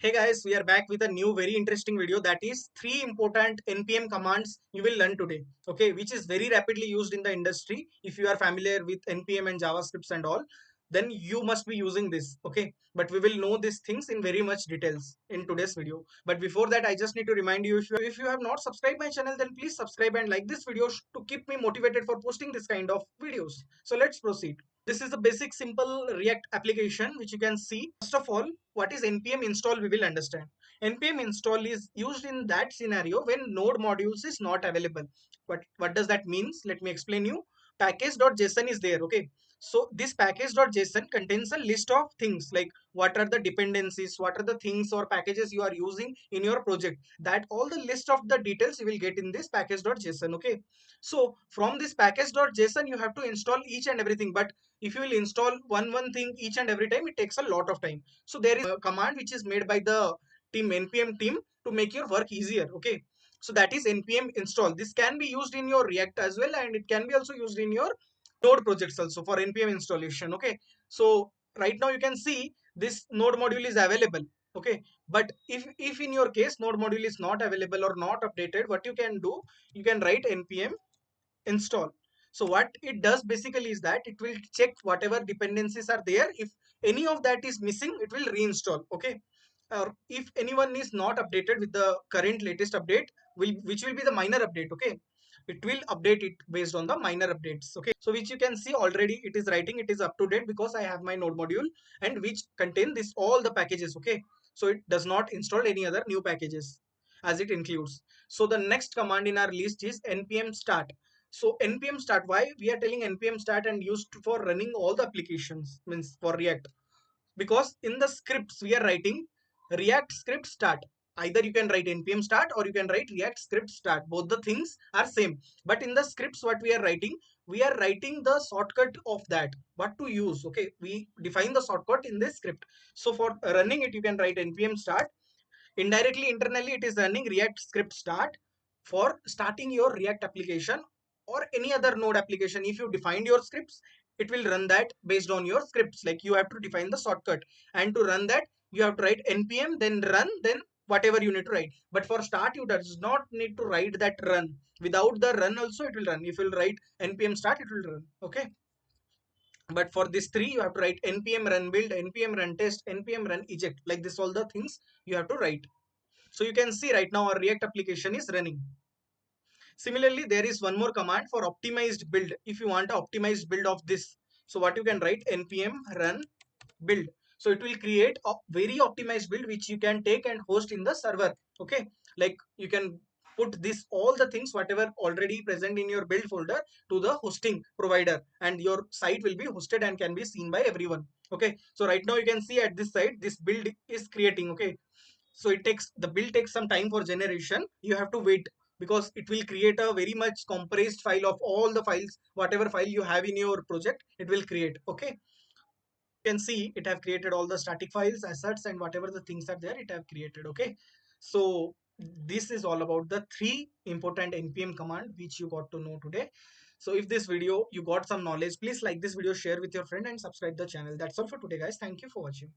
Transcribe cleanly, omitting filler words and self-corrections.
Hey guys, we are back with a new very interesting video, that is three important npm commands you will learn today. Okay, which is very rapidly used in the industry. If you are familiar with npm and javascripts and all, then you must be using this. Okay, but we will know these things in very much details in today's video. But before that, I just need to remind you, if you have not subscribed my channel, then please subscribe and like this video to keep me motivated for posting this kind of videos. So let's proceed. This is a basic simple React application which you can see. First of all, what is npm install we will understand. Npm install is used in that scenario when node modules is not available. What does that means? Let me explain you. Package.json is there. Okay, so this package.json contains a list of things like what are the dependencies, what are the things or packages you are using in your project. That all the list of the details you will get in this package.json. Okay, so from this package.json you have to install each and everything, but if you will install one thing each and every time, it takes a lot of time. So there is a command which is made by the npm team to make your work easier. Okay, so that is npm install. This can be used in your React as well, and it can be also used in your node projects also for npm installation. Okay, so right now you can see this node module is available. Okay, but if in your case node module is not available or not updated, what you can do, you can write npm install. So what it does basically is that it will check whatever dependencies are there. If any of that is missing, it will reinstall. Okay, or if anyone is not updated with the current latest update, which will be the minor update. Okay, it will update it based on the minor updates. Okay, so which you can see already it is writing it is up to date because I have my node module and which contain this all the packages. Okay, so it does not install any other new packages as it includes. So the next command in our list is npm start. So npm start, why we are telling npm start and used for running all the applications, means for React, because in the scripts we are writing React script start. Either you can write npm start or you can write React script start. Both the things are same. But in the scripts what we are writing the shortcut of that, what to use. Okay, we define the shortcut in this script. So for running it, you can write npm start. Indirectly, internally, it is running React script start for starting your React application or any other node application. If you defined your scripts, it will run that based on your scripts. Like you have to define the shortcut, and to run that, you have to write npm, then run, then whatever you need to write. But for start, you does not need to write that run. Without the run also, it will run. If you write npm start, it will run. Okay. But for this three, you have to write npm run build, npm run test, npm run eject. Like this, all the things you have to write. So you can see right now our React application is running. Similarly, there is one more command for optimized build. If you want an optimized build of this, so what you can write npm run build. So it will create a very optimized build which you can take and host in the server. Okay, like you can put this all the things whatever already present in your build folder to the hosting provider, and your site will be hosted and can be seen by everyone. Okay, so right now you can see at this site this build is creating. Okay, so the build takes some time for generation. You have to wait because it will create a very much compressed file of all the files, whatever file you have in your project, it will create. Okay, you can see it have created all the static files, assets, and whatever the things are there, it have created. Okay, so this is all about the three important npm command which you got to know today. So if this video you got some knowledge, please like this video, share with your friend, and subscribe the channel. That's all for today guys. Thank you for watching.